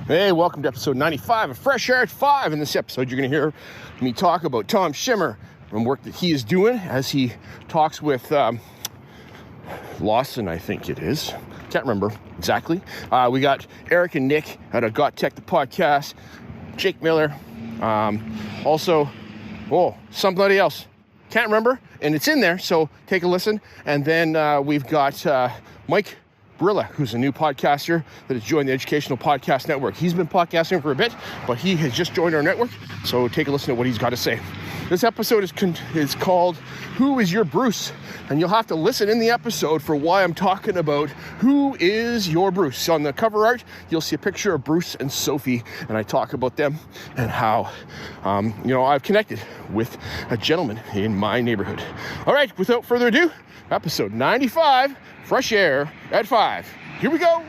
Hey, welcome to episode 95 of Fresh Air at 5. In this episode, you're going to hear me talk about Tom Schimmer and work that he is doing as he talks with Lawson, I think it is. Can't remember exactly. We got Eric and Nick out of Got Tech, the podcast. Jake Miller. Also, somebody else. Can't remember. And it's in there, so take a listen. And then we've got Mike Brilla, who's a new podcaster that has joined the Educational Podcast Network. He's been podcasting for a bit, but he has just joined our network, so take a listen to what he's got to say. This episode is called Who is Your Bruce? And you'll have to listen in the episode for why I'm talking about who is your Bruce. On the cover art, you'll see a picture of Bruce and Sophie, and I talk about them and how, I've connected with a gentleman in my neighborhood. All right, without further ado, episode 95, Fresh Air at 5. Here we go.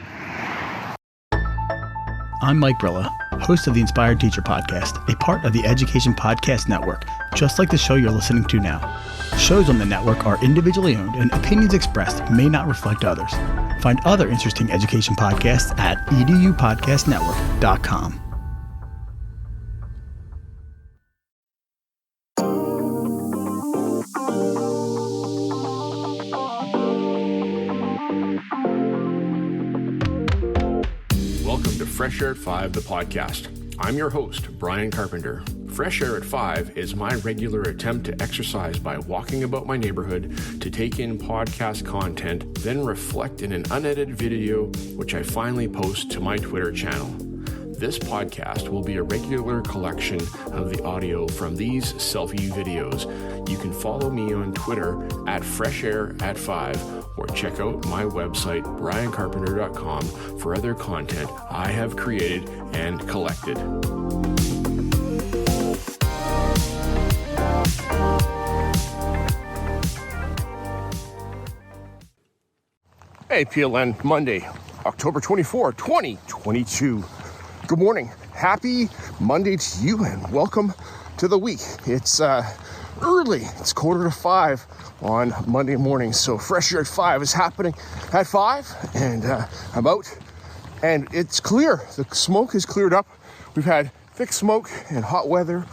I'm Mike Brilla, host of the Inspired Teacher Podcast, a part of the Education Podcast Network, just like the show you're listening to now. Shows on the network are individually owned and opinions expressed may not reflect others. Find other interesting education podcasts at edupodcastnetwork.com. Welcome to Fresh Air at 5, the podcast. I'm your host, Brian Carpenter. Fresh Air at 5 is my regular attempt to exercise by walking about my neighborhood to take in podcast content, then reflect in an unedited video, which I finally post to my Twitter channel. This podcast will be a regular collection of the audio from these selfie videos. You can follow me on Twitter at Fresh Air at 5 or check out my website, briancarpenter.com, for other content I have created and collected. Hey, PLN, Monday, October 24, 2022. Good morning. Happy Monday to you and welcome to the week. It's early. It's 4:45 on Monday morning. So Fresh Air at 5 is happening at 5 and I'm out and it's clear. The smoke has cleared up. We've had thick smoke and hot weather.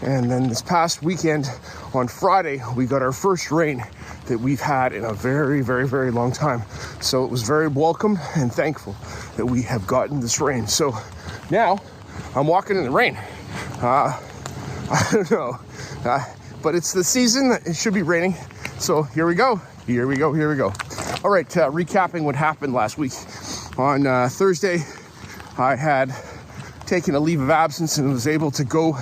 And then this past weekend on Friday, we got our first rain that we've had in a very, very, very long time. So it was very welcome and thankful that we have gotten this rain. So now I'm walking in the rain. I don't know, but it's the season. It should be raining. So here we go. All right, recapping what happened last week. On Thursday, I had taken a leave of absence and was able to go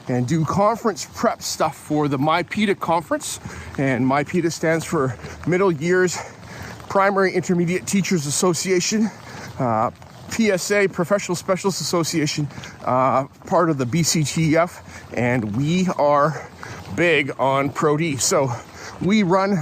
and do conference prep stuff for the MyPETA conference. And MyPETA stands for Middle Years Primary Intermediate Teachers Association, PSA, Professional Specialist Association, part of the BCTF, and we are big on Pro-D. So we run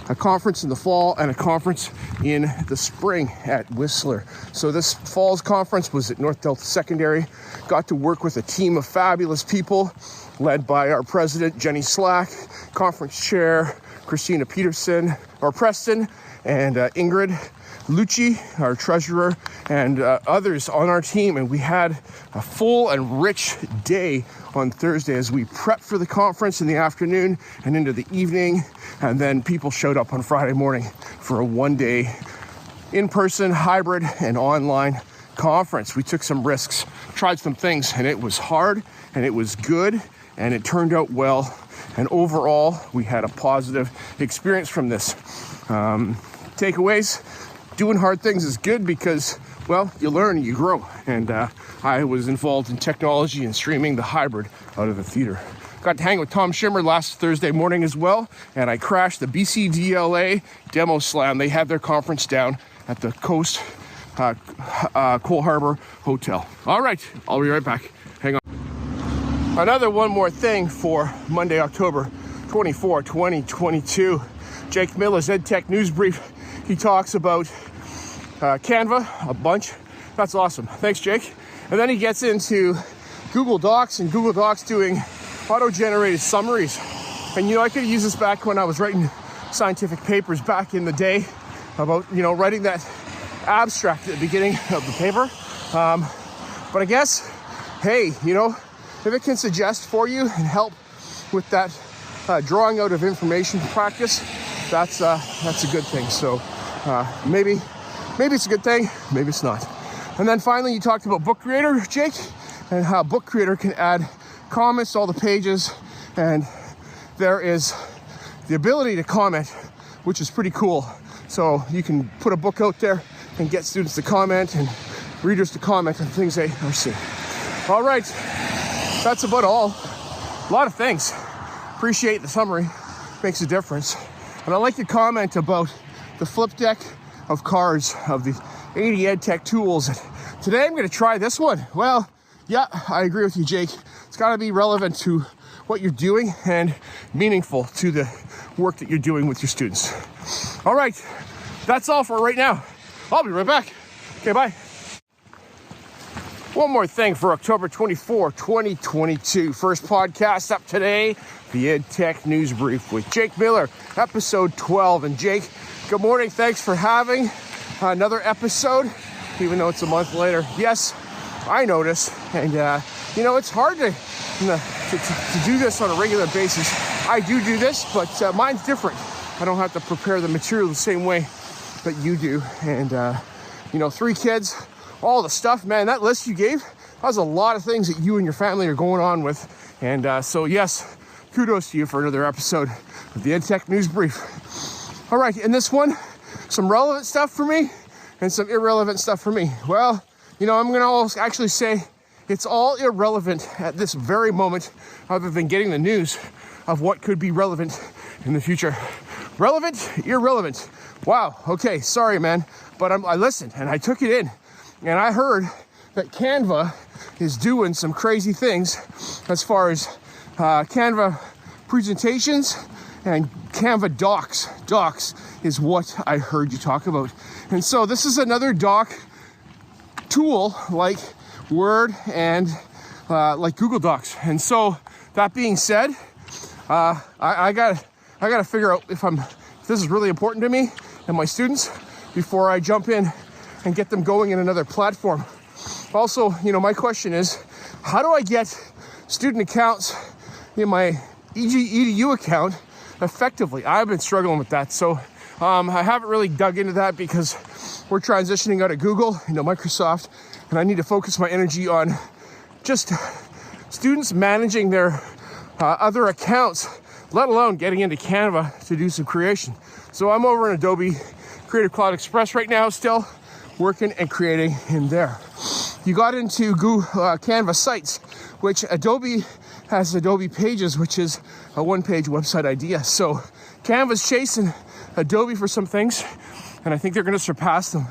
a conference in the fall and a conference in the spring at Whistler. So this fall's conference was at North Delta Secondary. Got to work with a team of fabulous people led by our president, Jenny Slack, conference chair, Christina Preston, and Ingrid Lucci, our treasurer, and others on our team. And we had a full and rich day on Thursday as we prepped for the conference in the afternoon and into the evening. And then people showed up on Friday morning for a one-day in-person, hybrid, and online conference. We took some risks, tried some things, and it was hard, and it was good, and it turned out well. And overall, we had a positive experience from this. Takeaways: doing hard things is good because, well, you learn and you grow. And I was involved in technology and streaming the hybrid out of the theater. Got to hang with Tom Schimmer last Thursday morning as well, and I crashed the BCDLA Demo Slam. They had their conference down at the Coast Cole Harbor Hotel. All right, I'll be right back. Hang on. One more thing for Monday, October 24, 2022. Jake Miller's EdTech News Brief. He talks about Canva a bunch. That's awesome. Thanks, Jake. And then he gets into Google Docs and Google Docs doing auto-generated summaries. And I could use this back when I was writing scientific papers back in the day about, writing that abstract at the beginning of the paper. But I guess, hey, if it can suggest for you and help with that drawing out of information practice, that's a good thing. So maybe it's a good thing, maybe it's not. And then finally, you talked about Book Creator, Jake, and how Book Creator can add comments to all the pages, and there is the ability to comment, which is pretty cool. So you can put a book out there and get students to comment and readers to comment on things they are seeing. All right, that's about all. A lot of things. Appreciate the summary, makes a difference. And I like your comment about the flip deck of cards of the 80 EdTech tools. Today I'm going to try this one. Well, yeah, I agree with you, Jake. It's got to be relevant to what you're doing and meaningful to the work that you're doing with your students. All right, that's all for right now. I'll be right back. Okay, bye. One more thing for October 24, 2022. First podcast up today, the EdTech News Brief with Jake Miller, episode 12. And Jake, good morning. Thanks for having another episode, even though it's a month later. Yes, I noticed. And, it's hard to do this on a regular basis. I do this, but mine's different. I don't have to prepare the material the same way that you do. And, 3 kids, all the stuff, man, that list you gave, that was a lot of things that you and your family are going on with. And so, yes, kudos to you for another episode of the EdTech News Brief. All right, in this one, some relevant stuff for me and some irrelevant stuff for me. Well, I'm going to actually say it's all irrelevant at this very moment, other than getting the news of what could be relevant in the future. Relevant, irrelevant. Wow, okay, sorry, man. But I listened and I took it in. And I heard that Canva is doing some crazy things as far as Canva presentations and Canva docs. Docs is what I heard you talk about. And so this is another doc tool like Word and like Google Docs. And so that being said, I gotta figure out if this is really important to me and my students before I jump in and get them going in another platform. Also, my question is, how do I get student accounts in my EDU account effectively? I've been struggling with that. So I haven't really dug into that because we're transitioning out of Google into Microsoft, and I need to focus my energy on just students managing their other accounts, let alone getting into Canva to do some creation. So I'm over in Adobe Creative Cloud Express right now, still working and creating in there. You got into Google Canva Sites, which Adobe has Adobe Pages, which is a one-page website idea. So Canva's chasing Adobe for some things, and I think they're going to surpass them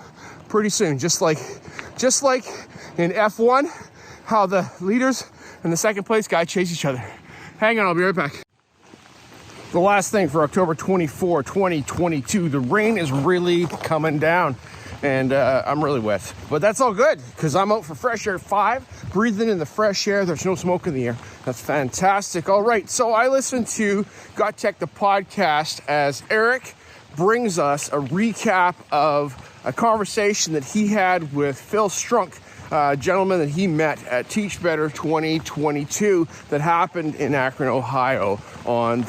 pretty soon. Just like in F1, how the leaders and the second place guy chase each other. Hang on, I'll be right back. The last thing for October 24, 2022, the rain is really coming down. And I'm really wet, but that's all good because I'm out for Fresh Air 5, breathing in the fresh air. There's no smoke in the air. That's fantastic. All right, so I listened to Got Tech, the podcast, as Eric brings us a recap of a conversation that he had with Phil Strunk, a gentleman that he met at Teach Better 2022 that happened in Akron, Ohio on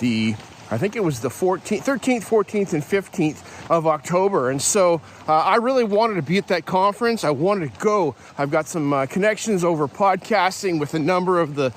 I think it was the 13th, 14th, and 15th of October. And so I really wanted to be at that conference. I wanted to go. I've got some connections over podcasting with a number of the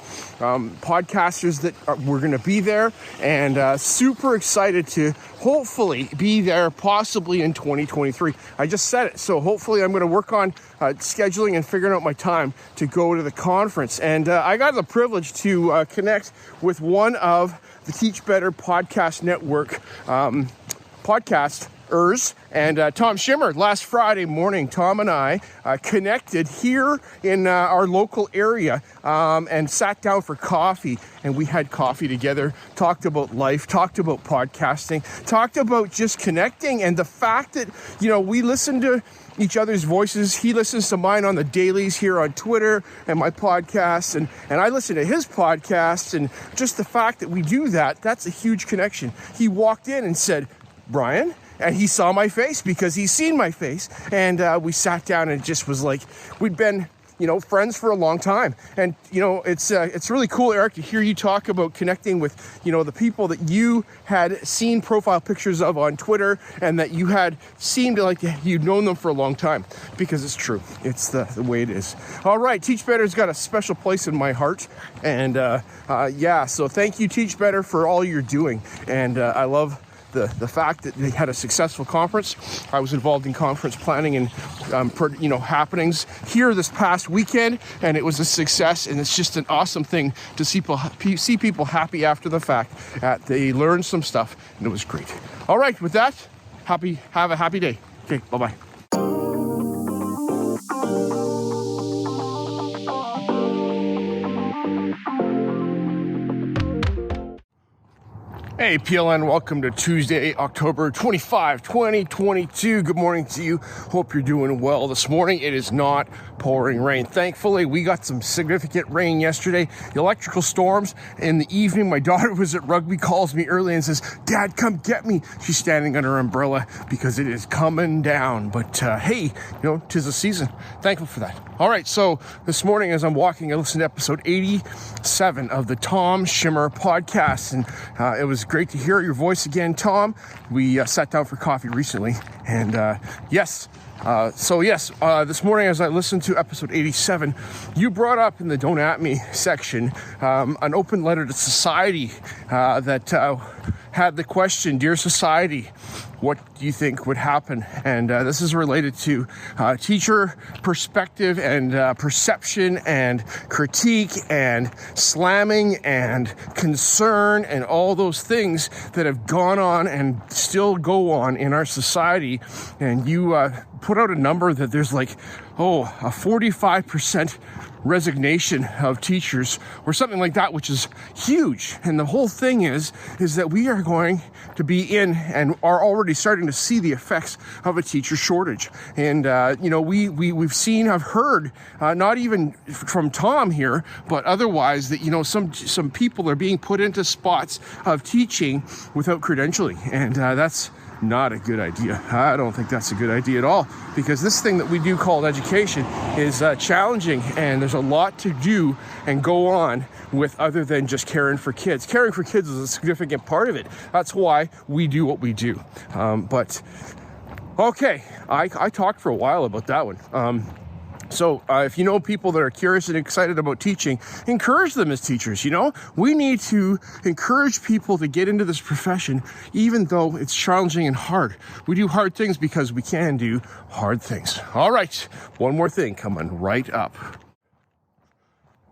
podcasters that were going to be there. And super excited to hopefully be there possibly in 2023. I just said it. So hopefully I'm going to work on scheduling and figuring out my time to go to the conference. And I got the privilege to connect with one of the Teach Better Podcast Network podcasters, and Tom Schimmer. Last Friday morning, Tom and I connected here in our local area and sat down for coffee, and we had coffee together, talked about life, talked about podcasting, talked about just connecting, and the fact that, we listen to each other's voices. He listens to mine on the dailies here on Twitter and my podcasts, and I listen to his podcasts, and just the fact that we do that, that's a huge connection. He walked in and said, "Brian," and he saw my face because he's seen my face, and we sat down and it just was like we'd been friends for a long time. And, it's really cool, Eric, to hear you talk about connecting with, the people that you had seen profile pictures of on Twitter and that you had seemed like you'd known them for a long time, because it's true. It's the way it is. All right. Teach Better's got a special place in my heart. And, so thank you, Teach Better, for all you're doing. And I love the fact that they had a successful conference. I was involved in conference planning and happenings here this past weekend, and it was a success. And it's just an awesome thing to see people happy after the fact that they learned some stuff, and it was great. All right, with that, have a happy day. Okay, bye-bye. Hey, PLN, welcome to Tuesday, October 25, 2022. Good morning to you. Hope you're doing well this morning. It is not pouring rain. Thankfully, we got some significant rain yesterday. The electrical storms in the evening. My daughter was at rugby, calls me early and says, "Dad, come get me." She's standing under her umbrella because it is coming down. But hey, 'tis the season. Thankful for that. All right, so this morning as I'm walking, I listened to episode 87 of the Tom Schimmer podcast, and it was great to hear your voice again, Tom. We sat down for coffee recently, and this morning as I listened to episode 87, you brought up in the Don't At Me section an open letter to society that had the question, "Dear Society, what do you think would happen?" And this is related to teacher perspective and perception and critique and slamming and concern and all those things that have gone on and still go on in our society. And you put out a number that there's a 45% resignation of teachers or something like that, which is huge. And the whole thing is that we are going to be in and are already starting to see the effects of a teacher shortage. And, we've seen, I've heard, not even from Tom here, but otherwise that, some people are being put into spots of teaching without credentialing. And that's not a good idea. I don't think that's a good idea at all, because this thing that we do called education is challenging, and there's a lot to do and go on with other than just caring for kids. Caring for kids is a significant part of it. That's why we do what we do. Okay, I talked for a while about that one. So if you know people that are curious and excited about teaching, encourage them as teachers. We need to encourage people to get into this profession, even though it's challenging and hard. We do hard things because we can do hard things. All right, one more thing coming right up.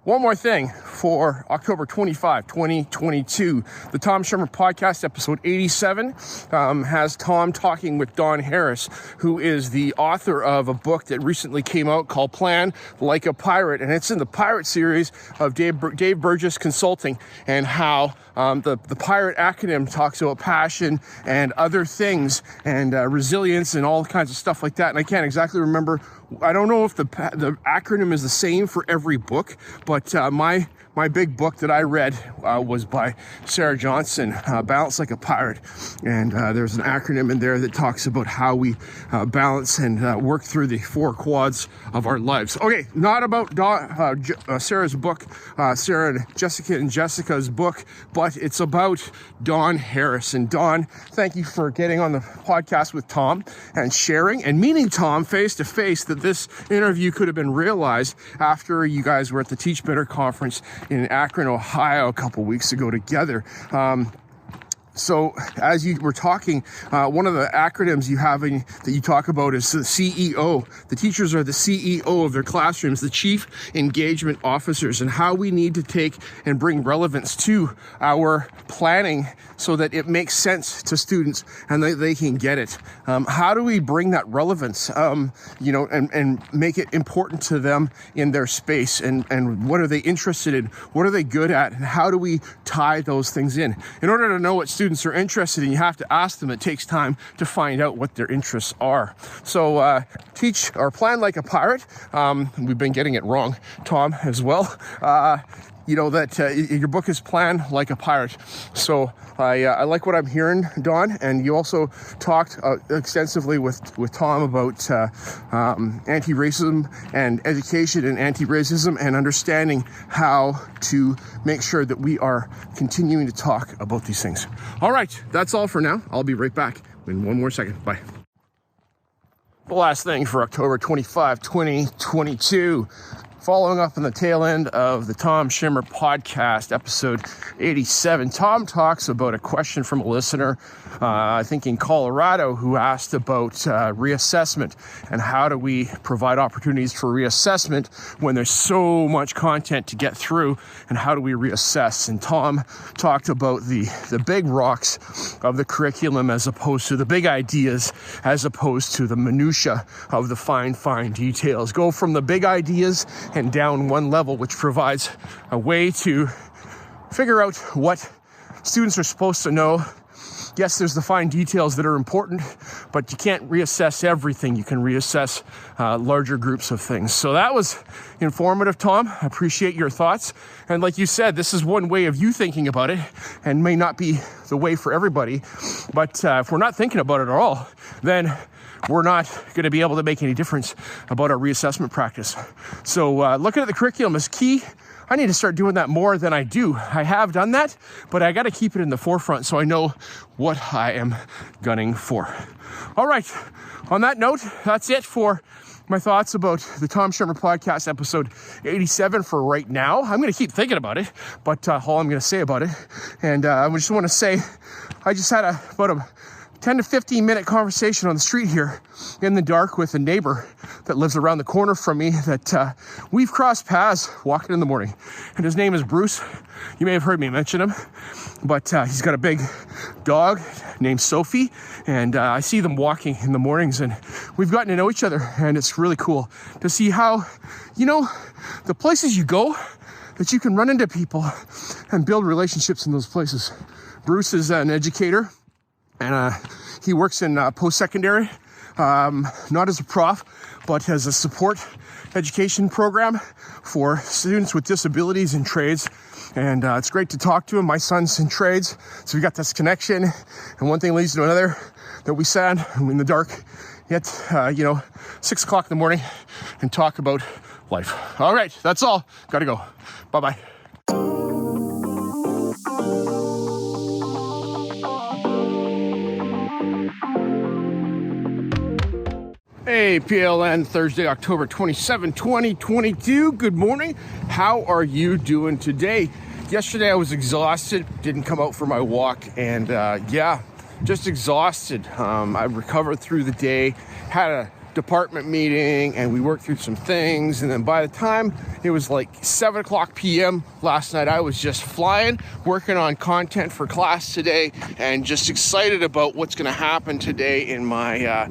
One more thing for October 25, 2022. The Tom Schimmer podcast, episode 87, has Tom talking with Don Harris, who is the author of a book that recently came out called Plan Like a Pirate. And it's in the Pirate series of Dave Burgess Consulting, and how the Pirate acronym talks about passion and other things and resilience and all kinds of stuff like that. And I can't exactly remember. I don't know if the acronym is the same for every book, but my big book that I read was by Sarah Johnson, Balance Like a Pirate. And there's an acronym in there that talks about how we balance and work through the 4 quads of our lives. Okay, not about Sarah's book, Sarah and Jessica's book, but it's about Don Harris. And Don, thank you for getting on the podcast with Tom and sharing and meeting Tom face to face, that this interview could have been realized after you guys were at the Teach Better conference in Akron, Ohio a couple weeks ago together. So as you were talking, one of the acronyms you have that you talk about is the CEO. The teachers are the CEO of their classrooms, the Chief Engagement Officers, and how we need to take and bring relevance to our planning so that it makes sense to students and they can get it. How do we bring that relevance, and make it important to them in their space? And what are they interested in? What are they good at? And how do we tie those things in? In order to know what students are interested in, you have to ask them. It takes time to find out what their interests are. So teach or plan like a pirate. We've been getting it wrong, Tom, as well. that your book is planned like a pirate. So I like what I'm hearing, Don. And you also talked extensively with Tom about anti-racism and education and anti-racism and understanding how to make sure that we are continuing to talk about these things. All right, that's all for now. I'll be right back in one more second. Bye. The last thing for October 25, 2022. Following up on the tail end of the Tom Schimmer podcast, episode 87, Tom talks about a question from a listener, I think in Colorado, who asked about reassessment and how do we provide opportunities for reassessment when there's so much content to get through, and how do we reassess? And Tom talked about the big rocks of the curriculum as opposed to the big ideas, as opposed to the minutia of the fine details. Go from the big ideas and down one level, which provides a way to figure out what students are supposed to know. Yes, there's the fine details that are important, but you can't reassess everything. You can reassess larger groups of things. So that was informative, Tom. I appreciate your thoughts. And like you said, this is one way of you thinking about it and may not be the way for everybody. But if we're not thinking about it at all, then we're not going to be able to make any difference about our reassessment practice. So looking at the curriculum is key. I need to start doing that more than I do. I have done that, but I got to keep it in the forefront so I know what I am gunning for. All right. On that note, that's it for my thoughts about the Tom Schimmer podcast, episode 87 for right now. I'm going to keep thinking about it, but all I'm going to say about it. And I just want to say, I just had about a 10 to 15 minute conversation on the street here in the dark with a neighbor that lives around the corner from me that we've crossed paths walking in the morning. And his name is Bruce. You may have heard me mention him, but he's got a big dog named Sophie, and I see them walking in the mornings, and we've gotten to know each other, and it's really cool to see how, the places you go, that you can run into people and build relationships in those places. Bruce is an educator, and he works in post-secondary, not as a prof, but as a support education program for students with disabilities in trades. And it's great to talk to him. My son's in trades, so we got this connection. And one thing leads to another, that we sat in the dark at 6 o'clock in the morning and talk about life. All right, that's all. Gotta go. Bye-bye. Hey, PLN, Thursday, October 27, 2022. Good morning. How are you doing today? Yesterday I was exhausted, didn't come out for my walk, and just exhausted. I recovered through the day, had a department meeting, and we worked through some things, and then by the time it was like 7 o'clock p.m. last night, I was just flying, working on content for class today, and just excited about what's going to happen today in my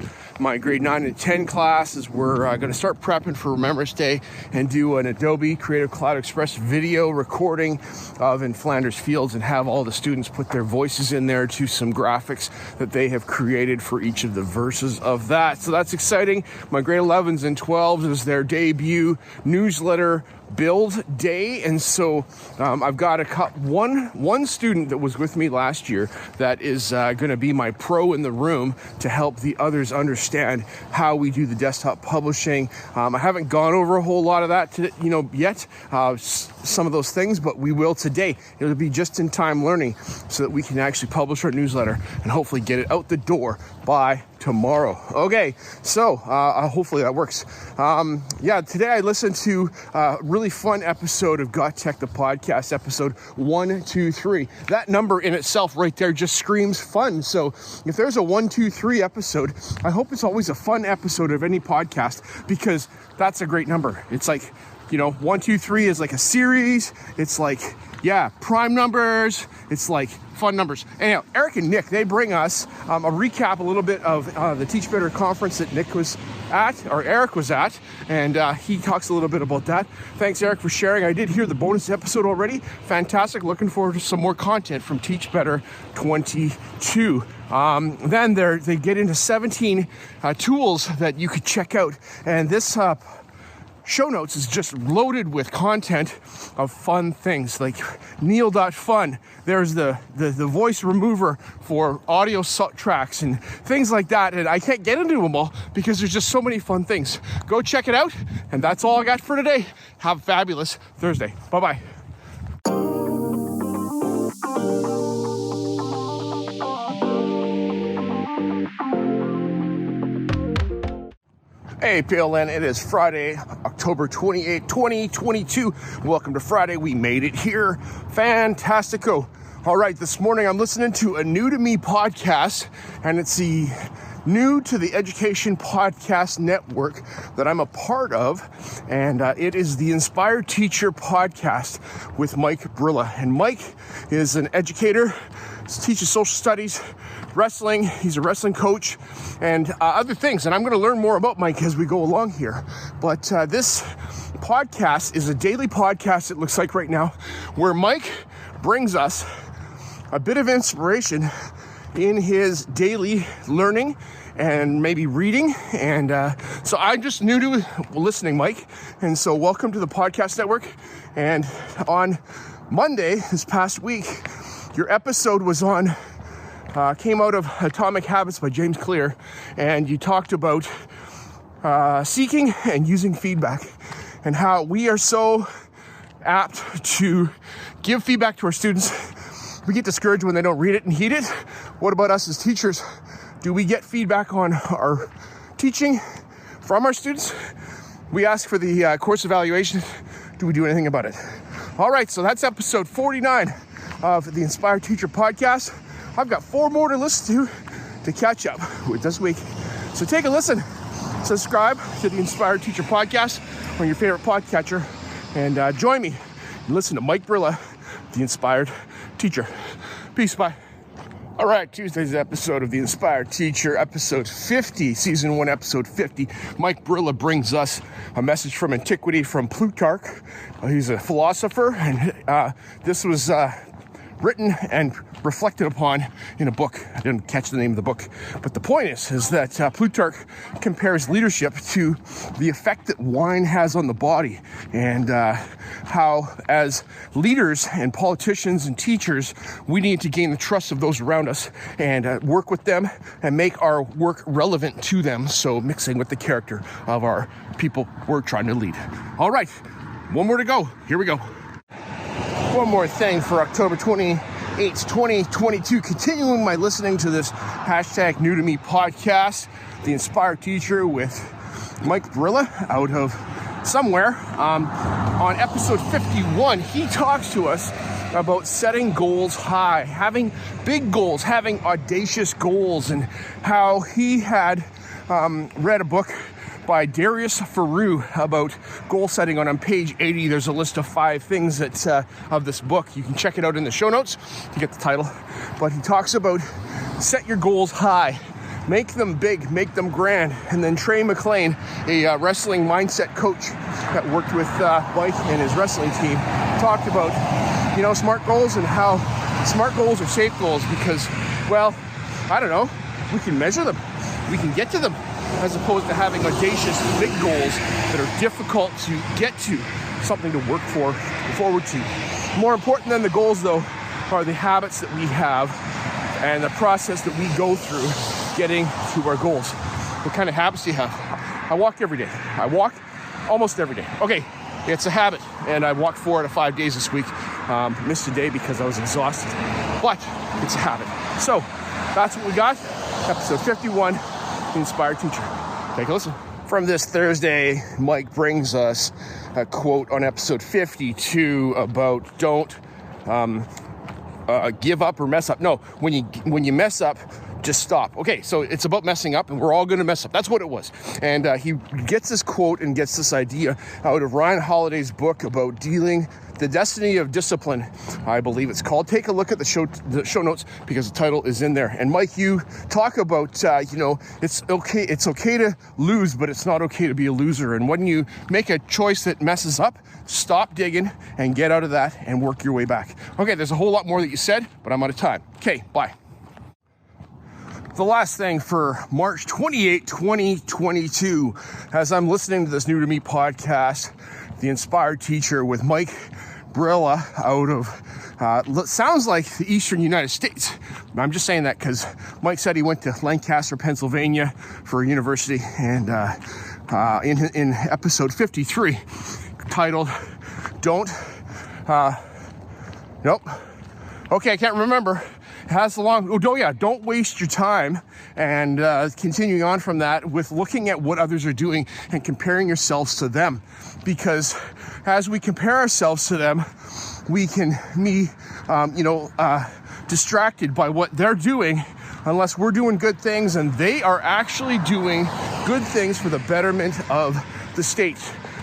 grade 9 and 10 classes. We're going to start prepping for Remembrance Day and do an Adobe Creative Cloud Express video recording of in Flanders Fields and have all the students put their voices in there to some graphics that they have created for each of the verses of that. So that's exciting. My grade 11s and 12s is their debut newsletter build day, and so I've got one student that was with me last year that is going to be my pro in the room to help the others understand how we do the desktop publishing. I haven't gone over a whole lot of that yet, some of those things, but we will today. It'll be just in time learning so that we can actually publish our newsletter and hopefully get it out the door by tomorrow. Okay, so hopefully that works. Today I listened to a really fun episode of Got Tech, the podcast, episode 123. That number in itself right there just screams fun. So if there's a 123 episode, I hope it's always a fun episode of any podcast, because that's a great number. It's like, 123 is like a series. It's like, prime numbers. It's like fun numbers. Anyhow, Eric and Nick, they bring us a recap a little bit of the Teach Better conference that Eric was at, and he talks a little bit about that. Thanks, Eric, for sharing. I did hear the bonus episode already. Fantastic. Looking forward to some more content from Teach Better 22. Then they get into 17 tools that you could check out, and this show notes is just loaded with content of fun things like Neil.fun. There's the voice remover for audio tracks and things like that. And I can't get into them all because there's just so many fun things. Go check it out. And that's all I got for today. Have a fabulous Thursday. Bye-bye. Hey PLN, it is Friday, October 28, 2022. Welcome to Friday. We made it here. Fantastico. All right, this morning I'm listening to a New to Me podcast, and it's the New to the Education Podcast Network that I'm a part of, and it is the Inspired Teacher Podcast with Mike Brilla. And Mike is an educator, teaches social studies, wrestling. He's a wrestling coach and other things. And I'm going to learn more about Mike as we go along here. But this podcast is a daily podcast, it looks like right now, where Mike brings us a bit of inspiration in his daily learning and maybe reading. And so I'm just new to listening, Mike. And so welcome to the podcast network. And on Monday, this past week, your episode was on came out of Atomic Habits by James Clear, and you talked about seeking and using feedback and how we are so apt to give feedback to our students. We get discouraged when they don't read it and heed it. What about us as teachers? Do we get feedback on our teaching from our students? We ask for the course evaluation. Do we do anything about it? All right, so that's episode 49 of the Inspired Teacher Podcast. I've got 4 more to listen to catch up with this week. So take a listen. Subscribe to the Inspired Teacher Podcast on your favorite podcatcher. And join me and listen to Mike Brilla, the Inspired Teacher. Peace, bye. All right, Tuesday's episode of The Inspired Teacher, episode 50, season 1, episode 50. Mike Brilla brings us a message from antiquity from Plutarch. He's a philosopher, and this was written and reflected upon in a book. I didn't catch the name of the book, but the point is that Plutarch compares leadership to the effect that wine has on the body, and how as leaders and politicians and teachers, we need to gain the trust of those around us and work with them and make our work relevant to them, so mixing with the character of our people we're trying to lead. All right, one more to go. Here we go. One more thing for October 28th, 2022. Continuing my listening to this hashtag New to Me podcast, The Inspired Teacher with Mike Brilla out of somewhere. On episode 51, he talks to us about setting goals high, having big goals, having audacious goals, and how he had read a book by Darius Faroo about goal setting. On page 80, there's a list of 5 things that of this book. You can check it out in the show notes to get the title. But he talks about set your goals high, make them big, make them grand. And then Trey McLean, a wrestling mindset coach that worked with Mike and his wrestling team, talked about, smart goals and how smart goals are safe goals because, well, I don't know, we can measure them, we can get to them, as opposed to having audacious big goals that are difficult to get to, something to work forward to. More important than the goals, though, are the habits that we have and the process that we go through getting to our goals. What kind of habits do you have? I walk every day. I walk almost every day. Okay, it's a habit, and I walked 4 out of 5 days this week. Missed a day because I was exhausted, but it's a habit. So that's what we got. Episode 51. Inspired Teacher. Take a listen. From this Thursday, Mike brings us a quote on episode 52 about don't give up or mess up. No, when you mess up, just stop. Okay, so it's about messing up, and we're all going to mess up. That's what it was. And he gets this quote and gets this idea out of Ryan Holiday's book about the destiny of discipline, I believe it's called. Take a look at the show notes because the title is in there. And Mike, you talk about, it's okay to lose, but it's not okay to be a loser. And when you make a choice that messes up, stop digging and get out of that and work your way back. Okay, there's a whole lot more that you said, but I'm out of time. Okay, bye. the last thing for March 28, 2022, as I'm listening to this New to Me podcast, The Inspired Teacher with Mike Brilla out of, sounds like the Eastern United States. I'm just saying that because Mike said he went to Lancaster, Pennsylvania for a university, and in episode 53, titled, Don't, nope, okay, I can't remember. It has the long, don't waste your time, and continuing on from that with looking at what others are doing and comparing yourselves to them, because as we compare ourselves to them, we can be, distracted by what they're doing unless we're doing good things and they are actually doing good things for the betterment of the state.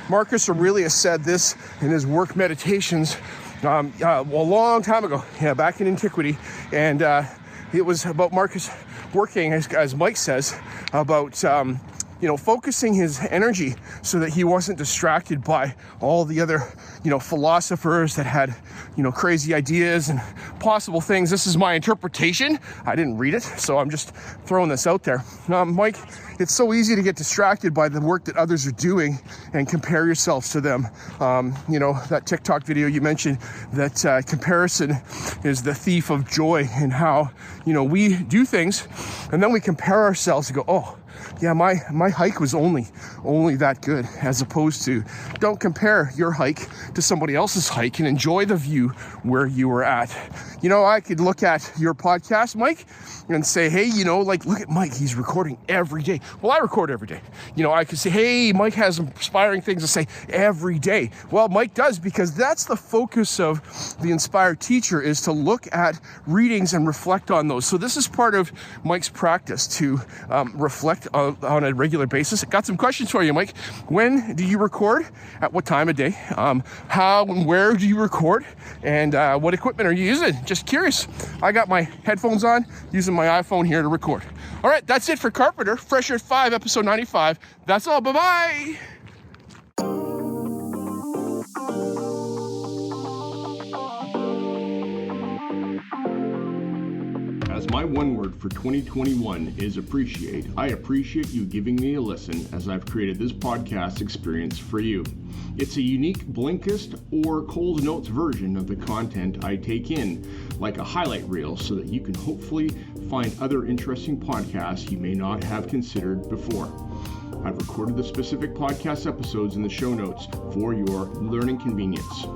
Marcus Aurelius said this in his work Meditations a long time ago, back in antiquity, and it was about Marcus working, as Mike says, about focusing his energy so that he wasn't distracted by all the other philosophers that had crazy ideas and possible things. This is my interpretation. I didn't read it, so I'm just throwing this out there. Mike, it's so easy to get distracted by the work that others are doing and compare yourselves to them. That TikTok video you mentioned, that comparison is the thief of joy, and how we do things and then we compare ourselves and go, oh yeah, my hike was only that good, as opposed to, don't compare your hike to somebody else's hike and enjoy the view where you were at. I could look at your podcast, Mike, and say, hey, look at Mike, he's recording every day. Well, I record every day. I could say, hey, Mike has inspiring things to say every day. Well, Mike does, because that's the focus of the Inspired Teacher, is to look at readings and reflect on those. So this is part of Mike's practice, to reflect on a regular basis. I got some questions for you, Mike. When do you record? At what time of day? How and where do you record? And what equipment are you using? Just curious. I got my headphones on, using my iPhone here to record. All right, that's it for Carpenter. Fresh Air 5, episode 95. That's all. Bye-bye. As my one word for 2021 is appreciate, I appreciate you giving me a listen as I've created this podcast experience for you. It's a unique Blinkist or Coles Notes version of the content I take in, like a highlight reel, so that you can hopefully find other interesting podcasts you may not have considered before. I've recorded the specific podcast episodes in the show notes for your learning convenience.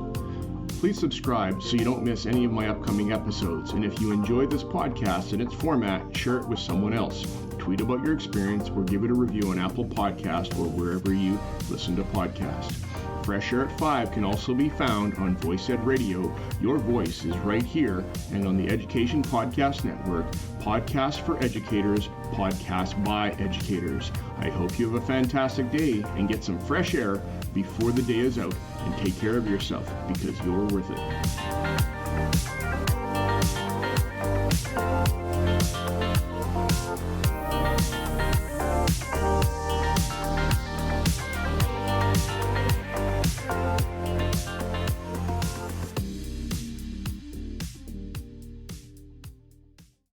Please subscribe so you don't miss any of my upcoming episodes. And if you enjoyed this podcast and its format, share it with someone else. Tweet about your experience or give it a review on Apple Podcast or wherever you listen to podcasts. Fresh Air at 5 can also be found on Voice Ed Radio. Your voice is right here, and on the Education Podcast Network, podcasts for educators, podcasts by educators. I hope you have a fantastic day and get some fresh air before the day is out, and take care of yourself, because you're worth it.